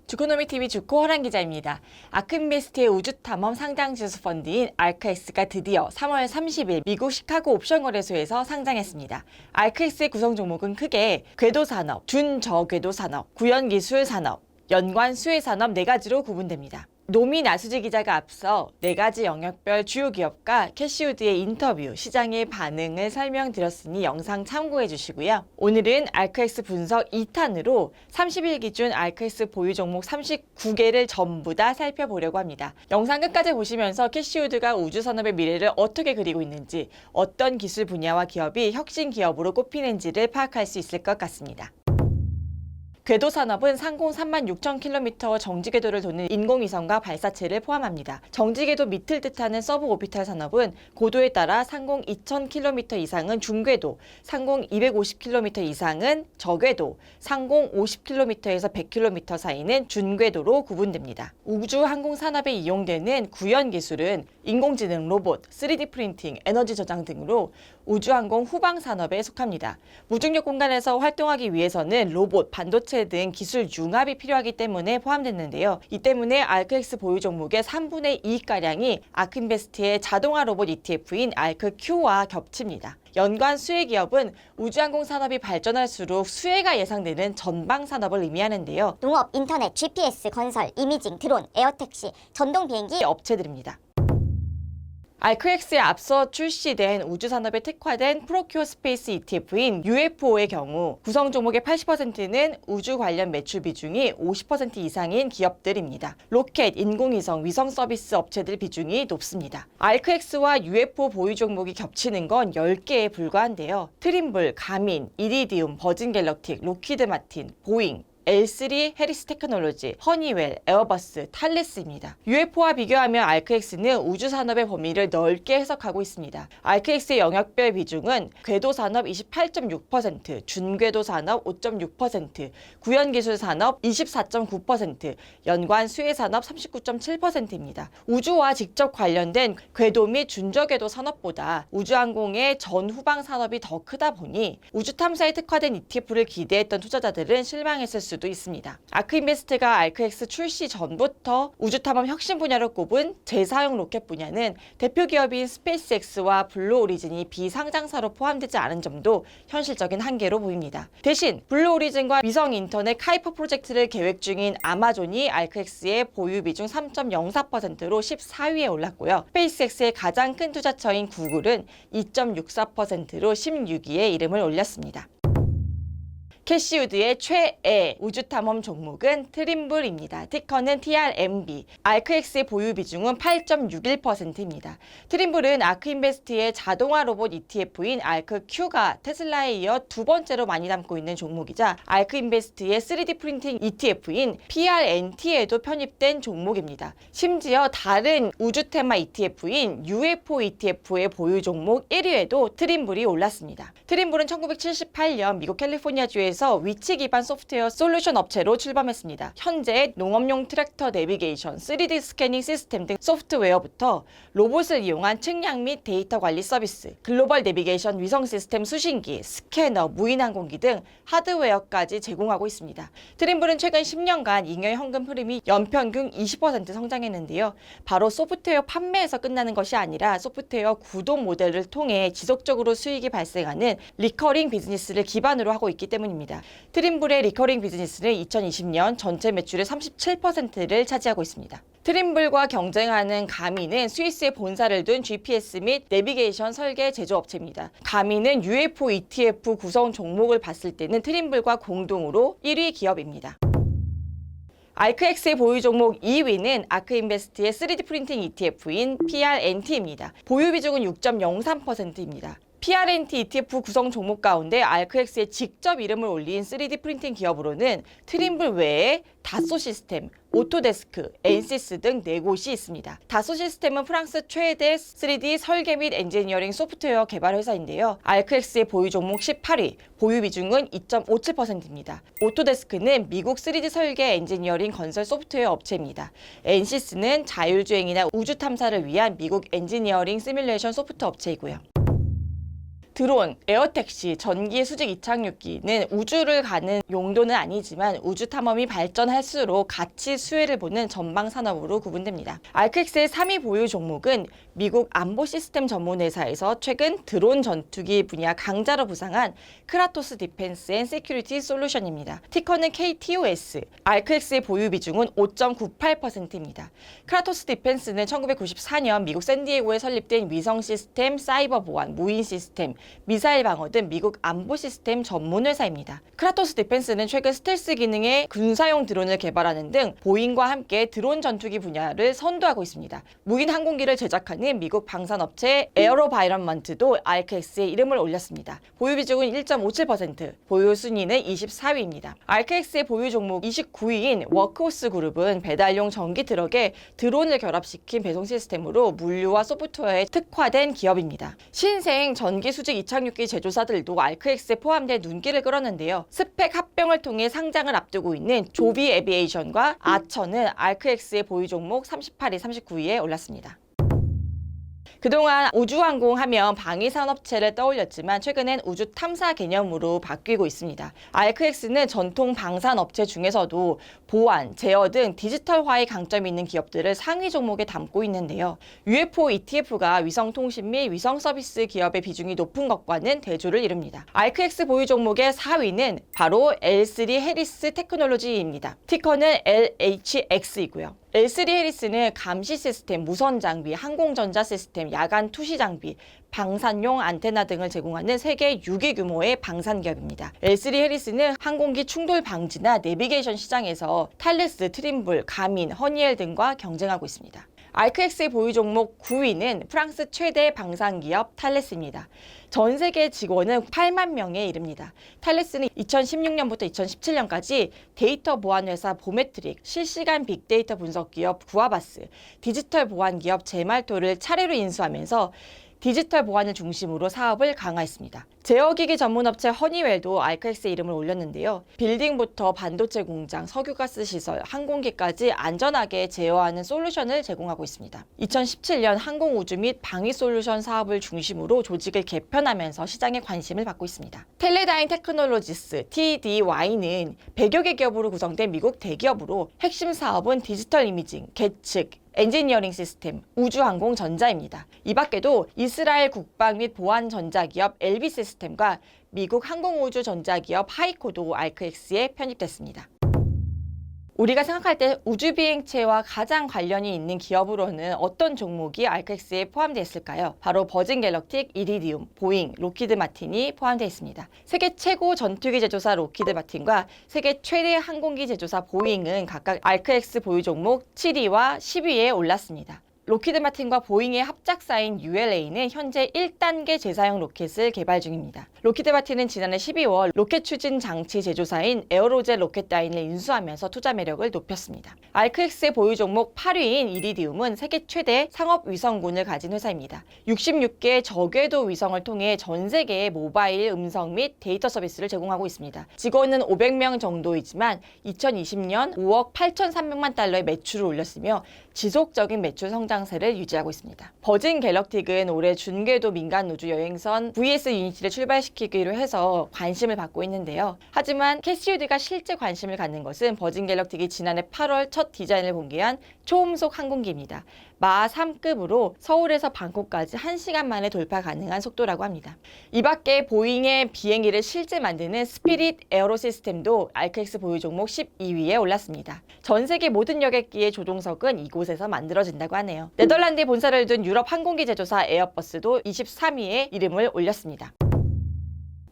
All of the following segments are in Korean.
주코노미TV 주코 허란 기자입니다. 아크인베스트의 우주탐험 상장지수 펀드인 ARKX가 드디어 3월 30일 미국 시카고 옵션거래소에서 상장했습니다. ARKX의 구성 종목은 크게 궤도산업, 준저궤도산업, 구현기술산업, 연관수혜산업 4가지로 구분됩니다. 노미 나수지 기자가 앞서 4가지 영역별 주요 기업과 캐시우드의 인터뷰, 시장의 반응을 설명드렸으니 영상 참고해 주시고요. 오늘은 ARKX 분석 2탄으로 30일 기준 ARKX 보유 종목 39개를 전부 다 살펴보려고 합니다. 영상 끝까지 보시면서 캐시우드가 우주산업의 미래를 어떻게 그리고 있는지, 어떤 기술 분야와 기업이 혁신 기업으로 꼽히는지를 파악할 수 있을 것 같습니다. 궤도산업은 상공 36,000km 정지궤도를 도는 인공위성과 발사체를 포함합니다. 정지궤도 밑을 뜻하는 서브오비탈 산업은 고도에 따라 상공 2,000km 이상은 중궤도, 상공 250km 이상은 저궤도, 상공 50km에서 100km 사이는 준궤도로 구분됩니다. 우주 항공 산업에 이용되는 구현 기술은 인공지능, 로봇, 3D 프린팅, 에너지 저장 등으로 우주항공 후방 산업에 속합니다. 무중력 공간에서 활동하기 위해서는 로봇, 반도체 등 기술 융합이 필요하기 때문에 포함됐는데요. 이 때문에 ARKX 보유 종목의 3분의 2가량이 아크인베스트의 자동화 로봇 ETF인 ARKQ와 겹칩니다. 연관 수혜 기업은 우주항공 산업이 발전할수록 수혜가 예상되는 전방 산업을 의미하는데요. 농업, 인터넷, GPS, 건설, 이미징, 드론, 에어택시, 전동 비행기 업체들입니다. ARKX에 앞서 출시된 우주산업에 특화된 프로큐어 스페이스 ETF인 UFO의 경우 구성 종목의 80%는 우주 관련 매출 비중이 50% 이상인 기업들입니다. 로켓, 인공위성, 위성 서비스 업체들 비중이 높습니다. ARKX와 UFO 보유 종목이 겹치는 건 10개에 불과한데요. 트림블, 가민, 이리디움, 버진갤럭틱, 로키드 마틴, 보잉, L3 해리스 테크놀로지, 허니웰, 에어버스, 탈레스입니다. UFO와 비교하면 ARKX는 우주산업의 범위를 넓게 해석하고 있습니다. ARKX의 영역별 비중은 궤도산업 28.6%, 준궤도산업 5.6%, 구현기술산업 24.9%, 연관수혜산업 39.7%입니다. 우주와 직접 관련된 궤도 및 준저궤도 산업보다 우주항공의 전후방 산업이 더 크다 보니 우주탐사에 특화된 ETF를 기대했던 투자자들은 실망했을 수도 있습니다. 아크인베스트가 ARKX 출시 전부터 우주탐험 혁신 분야로 꼽은 재사용 로켓 분야는 대표 기업인 스페이스X와 블루 오리진이 비상장사로 포함되지 않은 점도 현실적인 한계로 보입니다. 대신 블루 오리진과 위성 인터넷 카이퍼 프로젝트를 계획 중인 아마존이 ARKX의 보유 비중 3.04%로 14위에 올랐고요. 스페이스X의 가장 큰 투자처인 구글은 2.64%로 16위에 이름을 올렸습니다. 캐시우드의 최애 우주탐험 종목은 트림블입니다. 티커는 TRMB. ARKX의 보유 비중은 8.61%입니다. 트림블은 아크인베스트의 자동화 로봇 ETF인 ARKQ가 테슬라에 이어 2번째로 많이 담고 있는 종목이자 아크인베스트의 3D 프린팅 ETF인 PRNT에도 편입된 종목입니다. 심지어 다른 우주 테마 ETF인 UFO ETF의 보유 종목 1위에도 트림블이 올랐습니다. 트림블은 1978년 미국 캘리포니아주에서 위치 기반 소프트웨어 솔루션 업체로 출범했습니다. 현재 농업용 트랙터 내비게이션, 3D 스캐닝 시스템 등 소프트웨어부터 로봇을 이용한 측량 및 데이터 관리 서비스, 글로벌 내비게이션 위성 시스템 수신기, 스캐너, 무인항공기 등 하드웨어까지 제공하고 있습니다. 트림블은 최근 10년간 잉여 현금 흐름이 연평균 20% 성장했는데요. 바로 소프트웨어 판매에서 끝나는 것이 아니라 소프트웨어 구독 모델을 통해 지속적으로 수익이 발생하는 리커링 비즈니스를 기반으로 하고 있기 때문입니다. 트림블의 리커링 비즈니스는 2020년 전체 매출의 37%를 차지하고 있습니다. 트림블과 경쟁하는 가민은 스위스에 본사를 둔 GPS 및 내비게이션 설계 제조업체입니다. 가민은 UFO ETF 구성 종목을 봤을 때는 트림블과 공동으로 1위 기업입니다. ARKX의 보유 종목 2위는 아크인베스트의 3D 프린팅 ETF인 PRNT입니다. 보유 비중은 6.03%입니다. PRNT ETF 구성 종목 가운데 ARKX에 직접 이름을 올린 3D 프린팅 기업으로는 트림블 외에 다소 시스템, 오토데스크, 엔시스 등 4곳이 있습니다. 다소 시스템은 프랑스 최대 3D 설계 및 엔지니어링 소프트웨어 개발 회사인데요. ARKX의 보유 종목 18위, 보유 비중은 2.57%입니다. 오토데스크는 미국 3D 설계 엔지니어링 건설 소프트웨어 업체입니다. 엔시스는 자율주행이나 우주 탐사를 위한 미국 엔지니어링 시뮬레이션 소프트 업체이고요. 드론, 에어택시, 전기 수직 이착륙기는 우주를 가는 용도는 아니지만 우주 탐험이 발전할수록 가치 수혜를 보는 전방 산업으로 구분됩니다. 알크엑스의 3위 보유 종목은 미국 안보 시스템 전문 회사에서 최근 드론 전투기 분야 강자로 부상한 크라토스 디펜스 앤 세큐리티 솔루션입니다. 티커는 KTOS. 알크엑스의 보유 비중은 5.98%입니다. 크라토스 디펜스는 1994년 미국 샌디에고에 설립된 위성 시스템, 사이버 보안, 무인 시스템, 미사일 방어 등 미국 안보 시스템 전문 회사입니다. 크라토스 디펜스는 최근 스텔스 기능의 군사용 드론을 개발하는 등 보잉과 함께 드론 전투기 분야를 선도하고 있습니다. 무인 항공기를 제작하는 미국 방산업체 에어로바이런먼트도 알크엑스의 이름을 올렸습니다. 보유 비중은 1.57%, 보유 순위는 24위입니다. 알크엑스의 보유 종목 29위인 워크호스 그룹은 배달용 전기 트럭에 드론을 결합시킨 배송 시스템으로 물류와 소프트웨어에 특화된 기업입니다. 신생 전기 수직 이착륙기 제조사들도 알크엑스에 포함된 눈길을 끌었는데요. 스펙 합병을 통해 상장을 앞두고 있는 조비 에비에이션과 아처는 알크엑스의 보유 종목 38위, 39위에 올랐습니다. 그동안 우주항공 하면 방위산업체를 떠올렸지만 최근엔 우주 탐사 개념으로 바뀌고 있습니다. 알크엑스는 전통 방산업체 중에서도 보안, 제어 등 디지털화의 강점이 있는 기업들을 상위 종목에 담고 있는데요. UFO ETF가 위성통신 및 위성서비스 기업의 비중이 높은 것과는 대조를 이룹니다. 알크엑스 보유 종목의 4위는 바로 L3 해리스 테크놀로지입니다. 티커는 LHX이고요. L3 해리스는 감시 시스템, 무선 장비, 항공전자 시스템, 야간 투시 장비, 방산용 안테나 등을 제공하는 세계 6위 규모의 방산 기업입니다. L3 해리스는 항공기 충돌 방지나 내비게이션 시장에서 탈레스, 트림블, 가민, 허니엘 등과 경쟁하고 있습니다. 알크엑스의 보유 종목 9위는 프랑스 최대 방산기업 탈레스입니다. 전 세계 직원은 8만 명에 이릅니다. 탈레스는 2016년부터 2017년까지 데이터 보안 회사 보메트릭, 실시간 빅데이터 분석 기업 구아바스, 디지털 보안 기업 제말토를 차례로 인수하면서 디지털 보안을 중심으로 사업을 강화했습니다. 제어기기 전문업체 허니웰도 알크엑스의 이름을 올렸는데요. 빌딩부터 반도체 공장, 석유가스 시설, 항공기까지 안전하게 제어하는 솔루션을 제공하고 있습니다. 2017년 항공우주 및 방위 솔루션 사업을 중심으로 조직을 개편하면서 시장에 관심을 받고 있습니다. 텔레다인 테크놀로지스, TDY는 100여 개 기업으로 구성된 미국 대기업으로 핵심 사업은 디지털 이미징, 계측, 엔지니어링 시스템, 우주항공 전자입니다. 이 밖에도 이스라엘 국방 및 보안 전자기업 LB 시스템과 미국 항공우주 전자기업 하이코도 알크엑스에 편입됐습니다. 우리가 생각할 때 우주비행체와 가장 관련이 있는 기업으로는 어떤 종목이 알크엑스에 포함되어 있을까요? 바로 버진 갤럭틱, 이리디움, 보잉, 로키드 마틴이 포함되어 있습니다. 세계 최고 전투기 제조사 로키드 마틴과 세계 최대 항공기 제조사 보잉은 각각 알크엑스 보유 종목 7위와 10위에 올랐습니다. 로키드 마틴과 보잉의 합작사인 ULA는 현재 1단계 제사용 로켓을 개발 중입니다. 로키드 마틴은 지난해 12월 로켓 추진 장치 제조사인 에어로젯 로켓다인을 인수하면서 투자 매력을 높였습니다. 알크엑스의 보유 종목 8위인 이리디움은 세계 최대 상업 위성군을 가진 회사입니다. 66개의 저궤도 위성을 통해 전 세계에 모바일 음성 및 데이터 서비스를 제공하고 있습니다. 직원은 500명 정도이지만 2020년 5억 8,300만 달러의 매출을 올렸으며 지속적인 매출 성장세를 유지하고 있습니다. 버진 갤럭틱은 올해 준궤도 민간 우주 여행선 VS 유니티를 출발시키기로 해서 관심을 받고 있는데요. 하지만 캐시우드가 실제 관심을 갖는 것은 버진 갤럭틱이 지난해 8월 첫 디자인을 공개한 초음속 항공기입니다. 마 3급으로 서울에서 방콕까지 1시간 만에 돌파 가능한 속도라고 합니다. 이 밖에 보잉의 비행기를 실제 만드는 스피릿 에어로 시스템도 알크엑스 보유 종목 12위에 올랐습니다. 전 세계 모든 여객기의 조종석은 이곳에서 만들어진다고 하네요. 네덜란드에 본사를 둔 유럽 항공기 제조사 에어버스도 23위에 이름을 올렸습니다.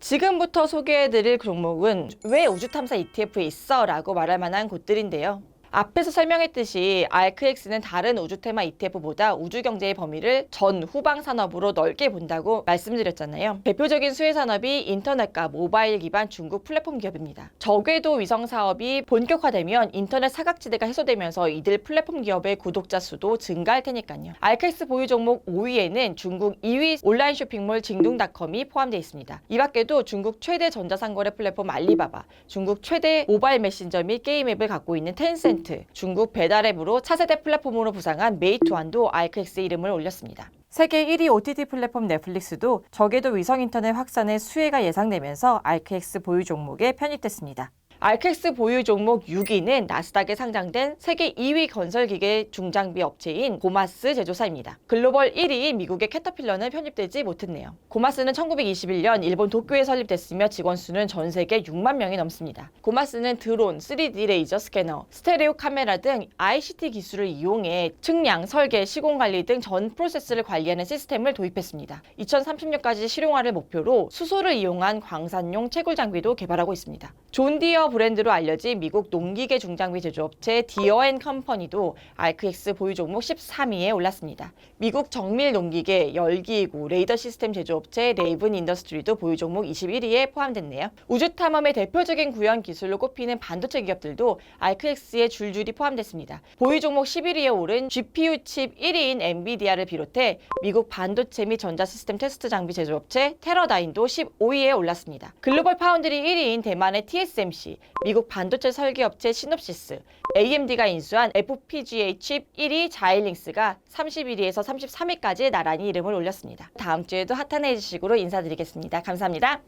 지금부터 소개해드릴 종목은 왜 우주탐사 ETF에 있어? 라고 말할 만한 곳들인데요. 앞에서 설명했듯이 알크엑스는 다른 우주 테마 ETF보다 우주 경제의 범위를 전 후방 산업으로 넓게 본다고 말씀드렸잖아요. 대표적인 수혜 산업이 인터넷과 모바일 기반 중국 플랫폼 기업입니다. 저궤도 위성 사업이 본격화되면 인터넷 사각지대가 해소되면서 이들 플랫폼 기업의 구독자 수도 증가할 테니까요. 알크엑스 보유 종목 5위에는 중국 2위 온라인 쇼핑몰 징둥닷컴이 포함되어 있습니다. 이 밖에도 중국 최대 전자상거래 플랫폼 알리바바, 중국 최대 모바일 메신저 및 게임 앱을 갖고 있는 텐센트, 텐센트, 중국 배달앱으로 차세대 플랫폼으로 부상한 메이투안도 알크X의 이름을 올렸습니다. 세계 1위 OTT 플랫폼 넷플릭스도 저궤도 위성 인터넷 확산의 수혜가 예상되면서 알크X 보유 종목에 편입됐습니다. 알크X 보유 종목 6위는 나스닥에 상장된 세계 2위 건설기계 중장비 업체인 고마스 제조사입니다. 글로벌 1위인 미국의 캐터필러는 편입되지 못했네요. 고마스는 1921년 일본 도쿄에 설립됐으며 직원 수는 전 세계 6만 명이 넘습니다. 고마스는 드론, 3D 레이저 스캐너, 스테레오 카메라 등 ICT 기술을 이용해 측량, 설계, 시공 관리 등 전 프로세스를 관리하는 시스템을 도입했습니다. 2030년까지 실용화를 목표로 수소를 이용한 광산용 채굴 장비도 개발하고 있습니다. 존 디어 브랜드로 알려진 미국 농기계 중장비 제조업체 디어앤컴퍼니도 알크X 보유 종목 13위에 올랐습니다. 미국 정밀 농기계, 열기구, 레이더 시스템 제조업체 레이븐 인더스트리도 보유 종목 21위에 포함됐네요. 우주 탐험의 대표적인 구현 기술로 꼽히는 반도체 기업들도 알크X에 줄줄이 포함됐습니다. 보유 종목 11위에 오른 GPU 칩 1위인 엔비디아를 비롯해 미국 반도체 및 전자시스템 테스트 장비 제조업체 테러다인도 15위에 올랐습니다. 글로벌 파운드리 1위인 대만의 TSMC, 미국 반도체 설계업체 시놉시스, AMD가 인수한 FPGA 칩 1위 자일링스가 31위에서 33위까지 나란히 이름을 올렸습니다. 다음 주에도 핫한 에이지식으로 인사드리겠습니다. 감사합니다.